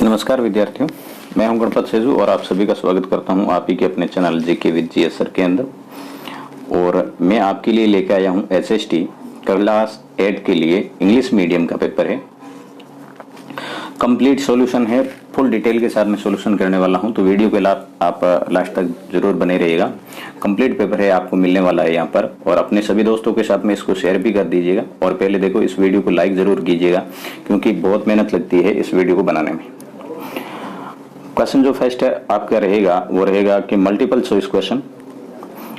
नमस्कार विद्यार्थियों, मैं हूं गणपत सेजू और आप सभी का स्वागत करता हूं आप ही के अपने channel GK with GS sir के अंदर। और मैं आपके लिए लेकर आया हूं एसएसटी क्लास 8 के लिए इंग्लिश मीडियम का पेपर है। कंप्लीट सॉल्यूशन है, फुल डिटेल के साथ मैं सॉल्यूशन करने वाला हूं, तो वीडियो के आप लास्ट तक जरूर बने रहिएगा। कंप्लीट पेपर है, आपको मिलने वाला है यहाँ पर, और अपने सभी दोस्तों के साथ में इसको शेयर भी कर दीजिएगा। और पहले देखो, इस वीडियो को लाइक जरूर कीजिएगा क्योंकि बहुत मेहनत लगती है इस वीडियो को बनाने में। क्वेश्चन जो फर्स्ट है आपका रहेगा वो रहेगा कि multiple choice question,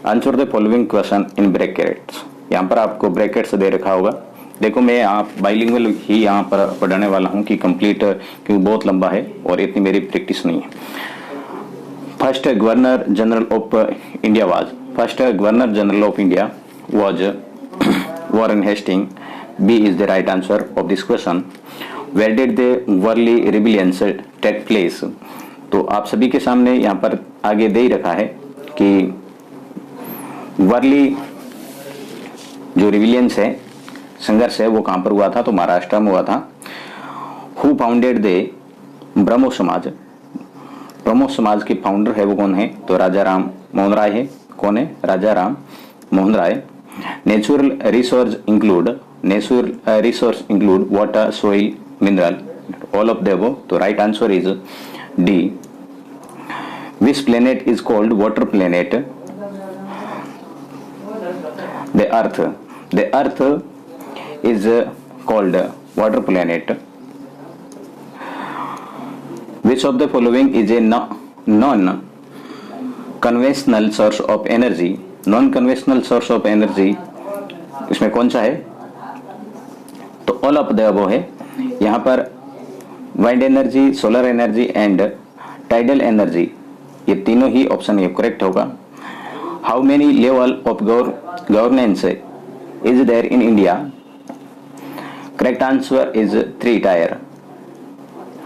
answer the following question in brackets. यहाँ पर आपको ब्रैकेट्स दे रखा होगा। देखो, मैं आप बाइलिंगुअल ही यहाँ पर पढ़ाने वाला हूँ कि कंप्लीट, क्योंकि बहुत लंबा है और इतनी मेरी प्रैक्टिस नहीं है। First governor general of India was Warren Hasting. B is the right answer of this question. Where did the Warli rebellions take place. तो आप सभी के सामने यहाँ पर आगे दे ही रखा है कि वर्ली जो रिबिलियंस है, संघर्ष है, वो कहां पर हुआ था, तो महाराष्ट्र में हुआ था। हु फाउंडेड द ब्रह्मो समाज। ब्रह्मो समाज के फाउंडर है वो कौन है, तो राजा राम मोहन राय है। कौन है? Raja Ram Mohan Roy. Natural resource include water, soil, mineral, all of the above. तो right answer is D. Which planet is called water planet? The earth is called water planet. Which of the following is a non-conventional source of energy? Non-conventional source of energy इसमें कौन सा है? तो all of the above है। यहाँ पर wind energy, solar energy and tidal energy, ये तीनों ही ऑप्शन ये करेक्ट होगा। How many level of governance is there in India? Correct answer is 3 tier.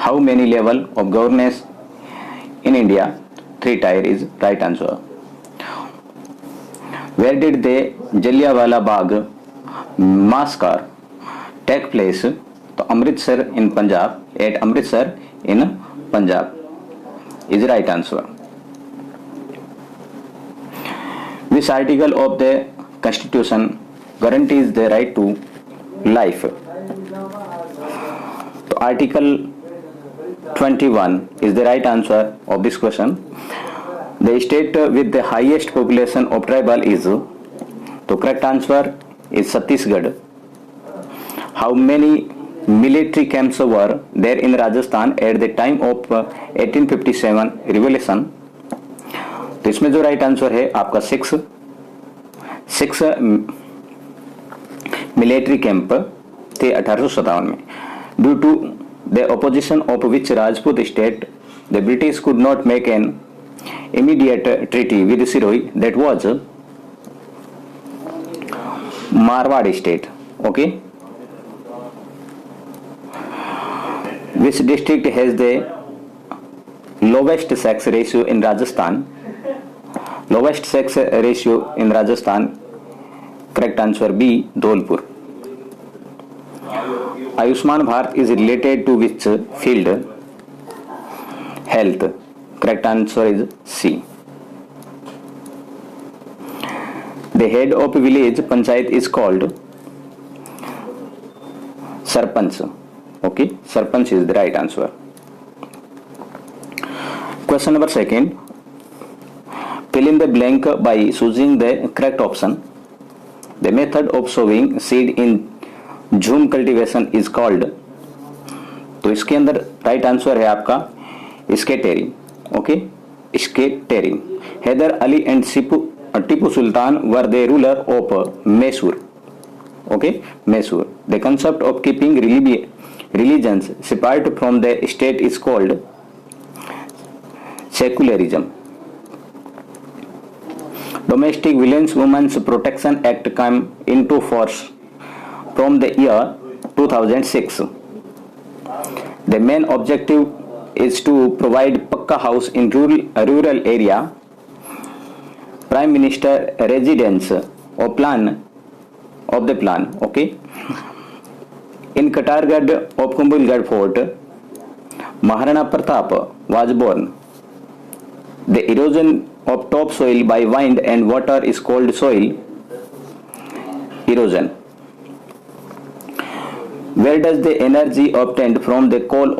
How many level of governance in India? 3 tier is right answer. Where did the Jallianwala Bagh massacre take place? तो Amritsar in Punjab, at Amritsar in Punjab is right answer. Which article of the Constitution guarantees the right to life? तो article 21 is the right answer of this question. The state with the highest population of tribal is, तो correct answer is Chhattisgarh. How many military camps were there in Rajasthan at the time of 1857 revolution? तो इसमें जो right answer है आपका 6 military camp थे 1857 में। Due to the opposition of which Rajput state the British could not make an immediate treaty with Siroi? That was Marwar state. Okay. Which district has the lowest sex ratio in Rajasthan? Lowest sex ratio in Rajasthan, correct answer B, Dholpur. Ayushman Bharat is related to which field? Health. Correct answer is C. The head of village panchayat is called Sarpanch. Okay, Sarpanch is the right answer. Question number 2. Fill in the blank by choosing the correct option. The method of sowing seed in jhum cultivation is called. तो इसके अंदर right answer है आपका scattering. Okay, scattering. Hyder Ali and Tipu Sultan were the ruler of Mysore. Okay, Mysore. The concept of keeping religions separate from the state is called secularism. Domestic violence women's protection act come into force from the year 2006. The main objective is to provide Pakka house in rural area. Prime Minister residence or plan of the plan. Okay. In Katargarh of Kumbhalgarh Fort, Maharana Pratap was born. The erosion of topsoil by wind and water is called soil erosion. Where does the energy obtained from the coal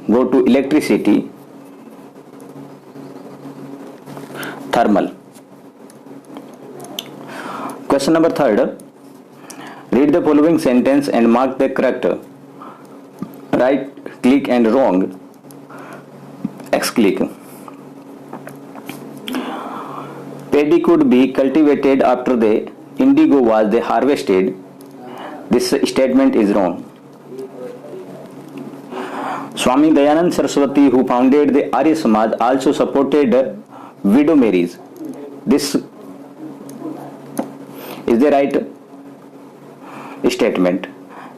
go to electricity? Thermal. Question number 3. Read the following sentence and mark the correct. Right click and wrong X click. Paddy could be cultivated after the indigo was harvested. This statement is wrong. Swami Dayanand Saraswati, who founded the Arya Samaj, also supported widow marriage. This is the right statement.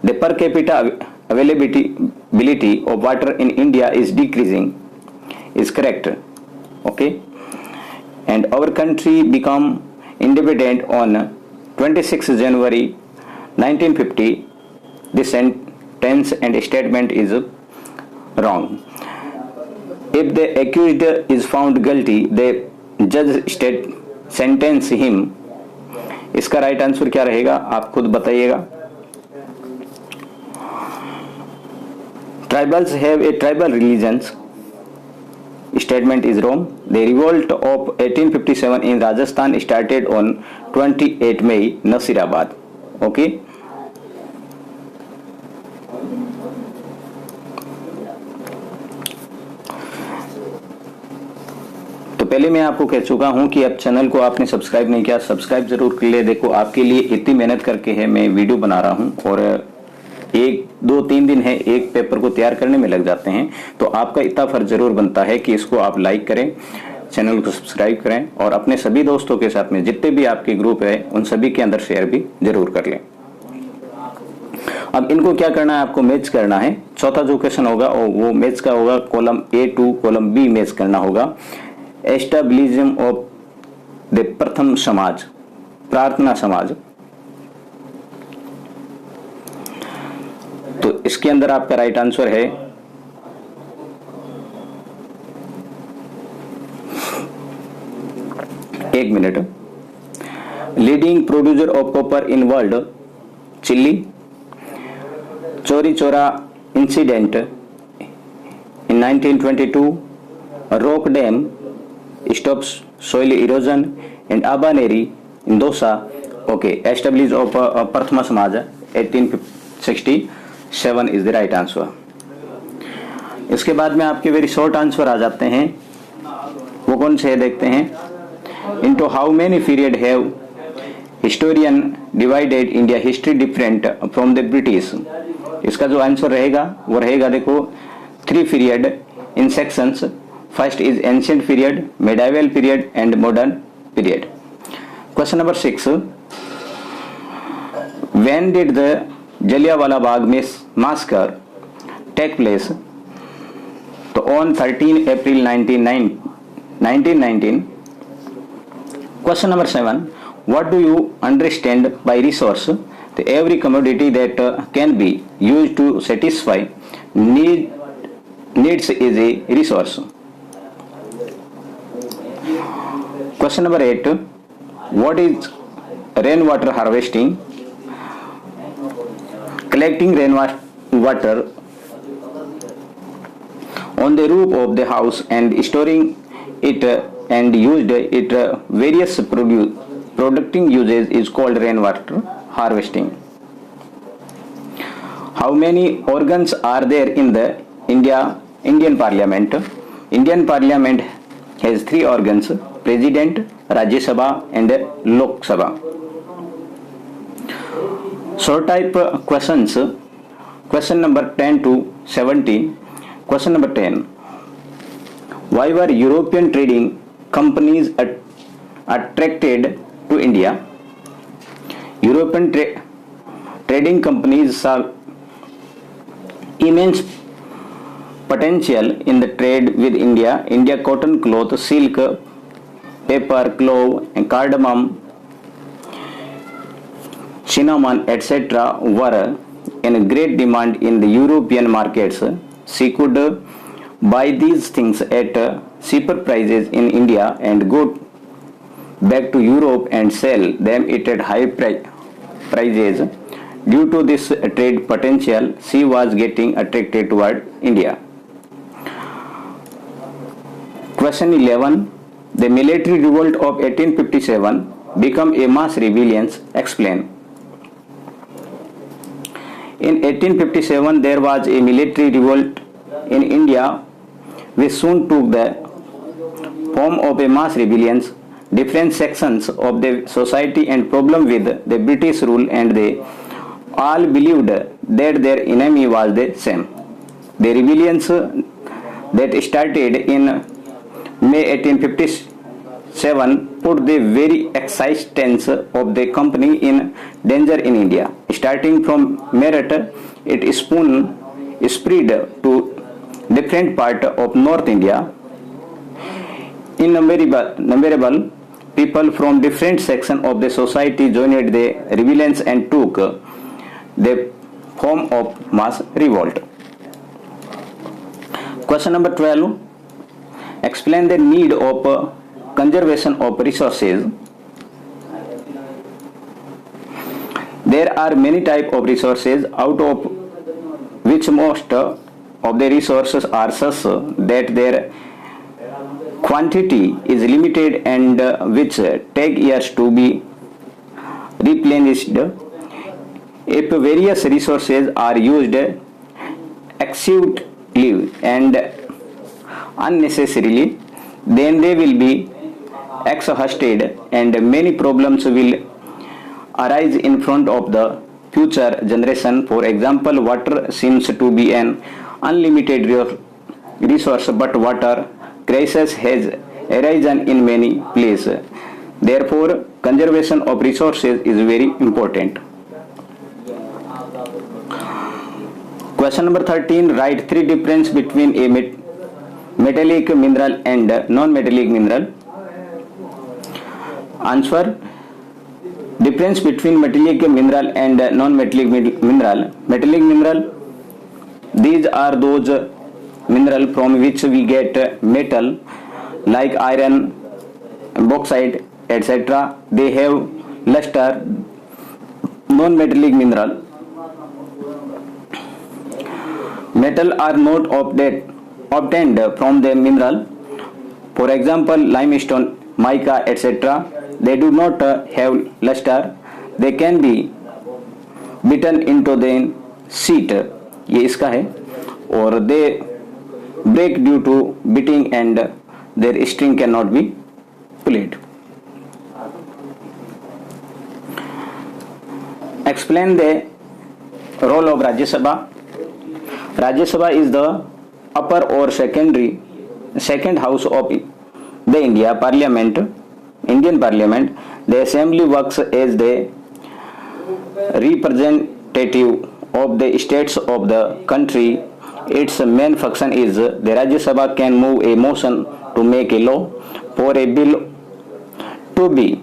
The per capita availability of water in India is decreasing. Is correct. Okay. And our country became independent on 26 January 1950. This sentence and statement is wrong. If the accused is found guilty, the judge sentence him. इसका right answer क्या रहेगा आप खुद बताइएगा. Tribals have a tribal religions. Statement is wrong. The revolt of 1857 in Rajasthan started on 28 May, Nasirabad. Okay. तो पहले मैं आपको कह चुका हूं कि अब चैनल को आपने सब्सक्राइब नहीं किया, सब्सक्राइब जरूर कर ले. देखो आपके लिए इतनी मेहनत करके है मैं वीडियो बना रहा हूं और 1-2-3 दिन है एक पेपर को तैयार करने में लग जाते हैं. तो आपका इतना फर्ज जरूर बनता है कि इसको आप लाइक करें, चैनल को सब्सक्राइब करें और अपने सभी दोस्तों के साथ में जितने भी आपके ग्रुप है उन सभी के अंदर शेयर भी जरूर कर लें. अब इनको क्या करना है, आपको मैच करना है. चौथा जो क्वेश्चन होगा वो मैच का होगा. Column A to column B match करना होगा. एस्टेब्लिज्म ऑफ द प्रथम समाज, प्रार्थना समाज. तो इसके अंदर आपका राइट आंसर है एक minute. Leading producer of copper in world, Chile. Chauri Chaura incident in 1922. Rock dam stops soil erosion and Abaneri in Dosa. Okay, established of Prathama Samaj 1867 is the right answer. इसके बाद में आपके वेरी शॉर्ट आंसर आ जाते हैं. वो कौन से है देखते हैं. Into how many period have historian divided India history different from the British? इसका जो आंसर रहेगा वो रहेगा देखो 3 period in sections. First is ancient period, medieval period and modern period. Question number 6. When did the Jallianwala Bagh massacre take place? So on 13 April 1919. Question number 7. What do you understand by resource? So every commodity that can be used to satisfy needs is a resource. Question number 8. What is rainwater harvesting? Collecting rainwater on the roof of the house and storing it and used it various producing uses is called rainwater harvesting. How many organs are there in the Indian Parliament? Indian Parliament has 3 organs: President, Rajya Sabha and Lok Sabha. Short type questions. Question number 10 to 17. Question number 10. Why were European trading companies attracted to India? European trading companies saw immense potential in the trade with India. India cotton cloth, silk, pepper, clove and cardamom, cinnamon etc. were in great demand in the European markets. She could buy these things at cheaper prices in India and go back to Europe and sell them it at high prices. Due to this trade potential, she was getting attracted toward India. Question 11. The military revolt of 1857 became a mass rebellion. Explain. In 1857, there was a military revolt in India which soon took the form of a mass rebellion. Different sections of the society and problem with the British rule, and they all believed that their enemy was the same. The rebellions that started in May 1857 put the very existence of the company in danger in India. Starting from Meerut, it spread to different parts of North India. Innumerable people from different sections of the society joined the rebellions and took the form of mass revolt. Question number 12. Explain the need of conservation of resources. There are many types of resources, out of which most of the resources are such that their quantity is limited and which take years to be replenished. If various resources are used excessively and unnecessarily, then they will be exhausted and many problems will arise in front of the future generation. For example, water seems to be an unlimited resource, but water crisis has arisen in many places. Therefore, conservation of resources is very important. Question number 13. Write three differences between a metallic mineral and non-metallic mineral. Answer. Difference between metallic mineral and non-metallic mineral. Metallic mineral, these are those mineral from which we get metal like iron, bauxite, etc. They have luster. Non-metallic mineral, metal are not obtained from the mineral. For example, limestone, mica, etc. They do not have luster. They can be beaten into the sheet. ये इसका है, और they break due to beating and their string cannot be pulled. Explain the role of Rajya Sabha. Rajya Sabha is the upper or second house of the Indian Parliament. The assembly works as the representative of the states of the country. Its main function is the Rajya Sabha can move a motion to make a law. For a bill to be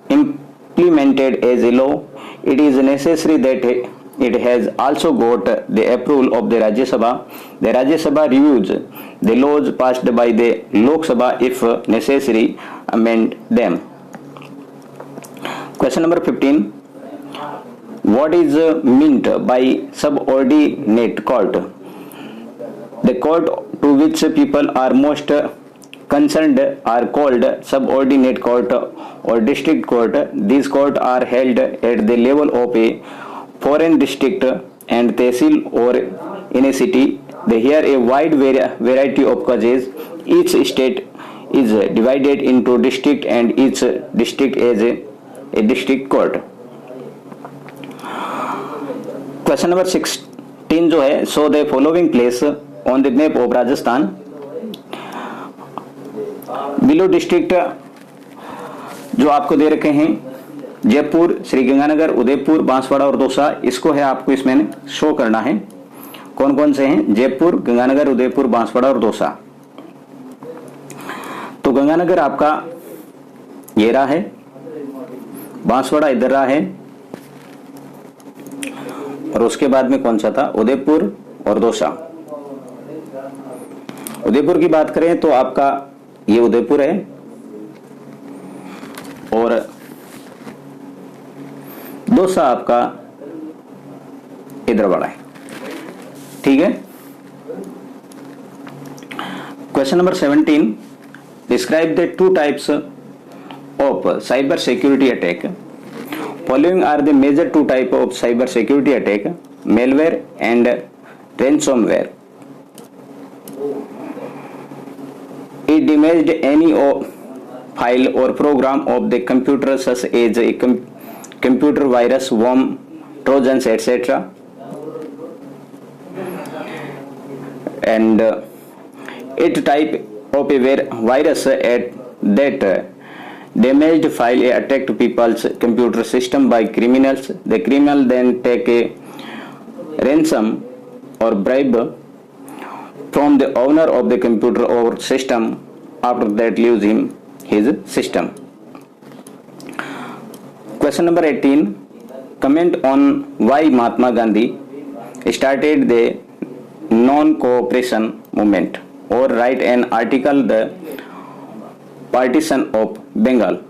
implemented as a law, it is necessary that it has also got the approval of the Rajya Sabha. The Rajya Sabha reviews the laws passed by the Lok Sabha, if necessary, amend them. Question number 15. What is meant by subordinate court? The court to which people are most concerned are called subordinate court or district court. These courts are held at the level of a foreign district and tehsil or in a city. They hear a wide variety of cases. Each state is divided into district and each district is a district court. Question number 16 जो है, show the following place on the map of Rajasthan. Below district जो आपको दे रखे हैं, जयपुर, श्रीगंगानगर, उदयपुर, बांसवाड़ा और दौसा, इसको है आपको इसमें शो करना है. कौन कौन से हैं? जयपुर, गंगानगर, उदयपुर, बांसवाड़ा और दौसा. तो गंगानगर आपका ये रहा है, बांसवाड़ा इधर रहा है, और उसके बाद में कौन सा था? उदयपुर और दौसा. उदयपुर की बात करें तो आपका ये उदयपुर है और दौसा आपका इधर बड़ा है। ठीक है। Question number 17, describe the two types of cyber security attack. Following are the major two type of cyber security attack, malware and ransomware. It damaged any file or program of the computer such as a computer virus, worm, trojans, etc. And it type of a virus that damaged file attacked people's computer system by criminals. The criminal then take a ransom or bribe from the owner of the computer or system, after that leaves him his system. Question number 18, comment on why Mahatma Gandhi started the non-cooperation movement, or write an article the partition of Bengal.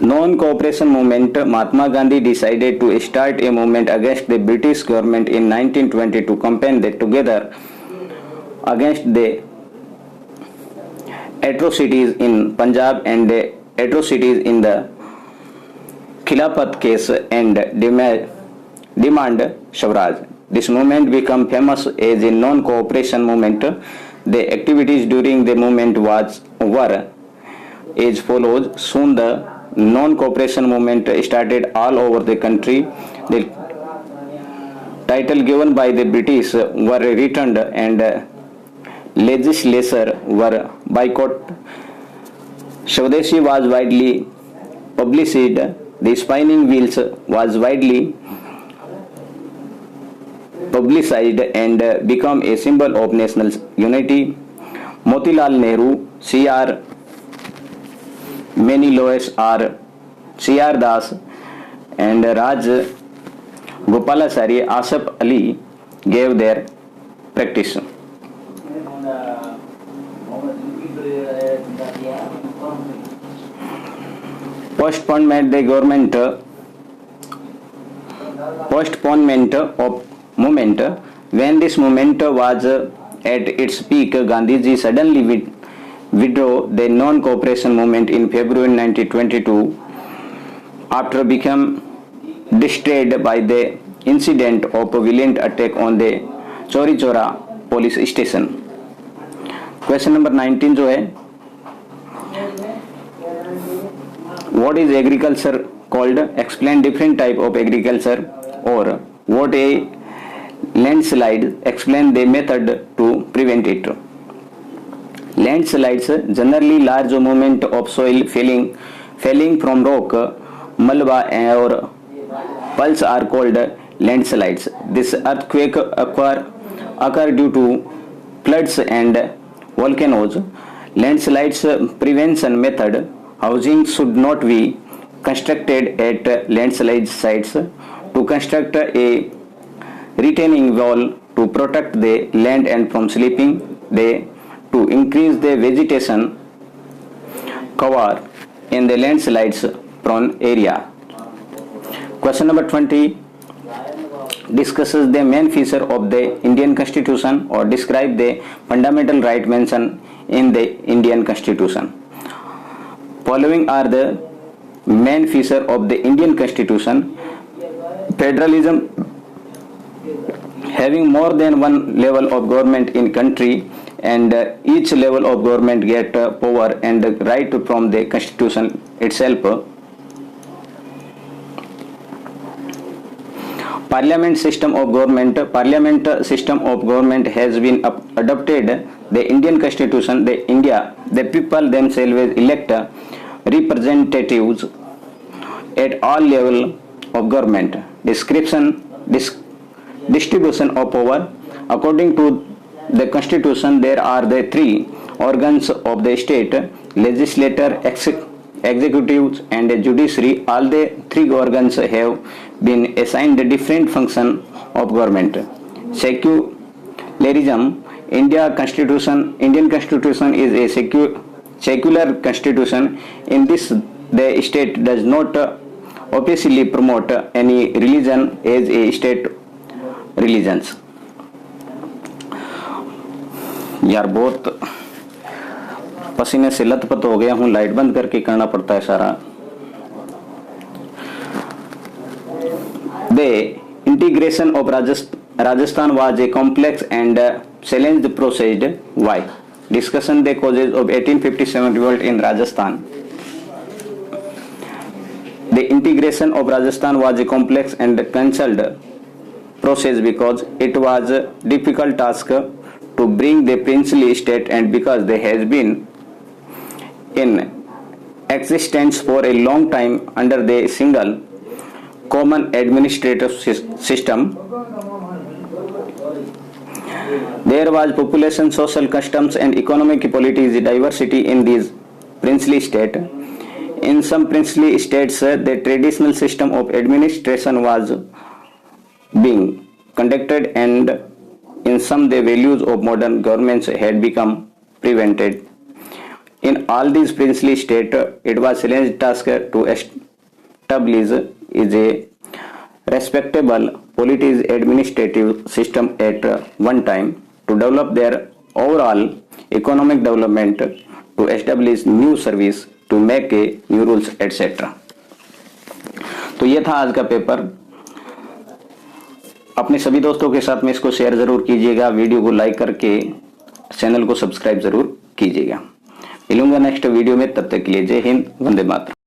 Non-cooperation movement. Mahatma Gandhi decided to start a movement against the British government in 1920 to campaign together against the atrocities in Punjab and the atrocities in the Khilafat case and demand Swaraj. This movement became famous as a non-cooperation movement. The activities during the movement were as follows. Soon the non-cooperation movement started all over the country. The title given by the British were returned and legislature were boycotted. Swadeshi was widely published. The spinning wheels was widely publicized and become a symbol of national unity. Motilal Nehru, C.R. Many Lois are C.R. Das and Raj Gopalachari, Asaf Ali gave their practice. Postponement of movement. When this movement was at its peak, Gandhiji suddenly withdrew the non-cooperation movement in February 1922 after become distressed by the incident of a violent attack on the Chauri Chaura police station. Question number 19 जो है, what is agriculture called? Explain different type of agriculture. Or what a landslide? Explain the method to prevent it. Landslides, generally large movement of soil falling from rock, malwa or pulse are called landslides. This earthquake occur due to floods and volcanoes. Landslides prevention method. Housing should not be constructed at landslide sites. To construct a retaining wall to protect the land and from slipping, to increase the vegetation cover in the landslides prone area. Question number 20 discusses the main feature of the Indian Constitution, or describe the fundamental right mentioned in the Indian Constitution. Following are the main feature of the Indian Constitution. Federalism, having more than one level of government in country, and each level of government get power and right from the Constitution itself. Parliament system of government. Parliament system of government has been adopted. The Indian Constitution, the people themselves elect representatives at all level of government. Distribution of power. According to the Constitution, there are the three organs of the state: legislature, executive and judiciary. All the three organs have been assigned different function of government. secularism. Indian constitution is a secular constitution. In this, the state does not officially promote any religion as a state religions. यार बहुत पसीने से लथपथ हो गया हूँ, light बंद करके करना पड़ता है सारा। The integration of Rajasthan was a complex and challenged process. Why? Discussion the causes of 1857 revolt in Rajasthan. The integration of Rajasthan was a complex and controlled process because it was a difficult task to bring the princely state, and because they has been in existence for a long time under the single common administrative system. There was population, social customs and economic politics diversity in these princely states. In some princely states, the traditional system of administration was being conducted, and in some the values of modern governments had become prevented. In all these princely states, it was a challenging task to establish is a respectable political administrative system at one time, to develop their overall economic development, to establish new service, to make a new rules etc. तो ये था आज का paper. अपने सभी दोस्तों के साथ में इसको शेयर जरूर कीजिएगा, वीडियो को लाइक करके चैनल को सब्सक्राइब जरूर कीजिएगा। मिलूंगा नेक्स्ट वीडियो में, तब तक के लिए जय हिंद, वंदे मातरम।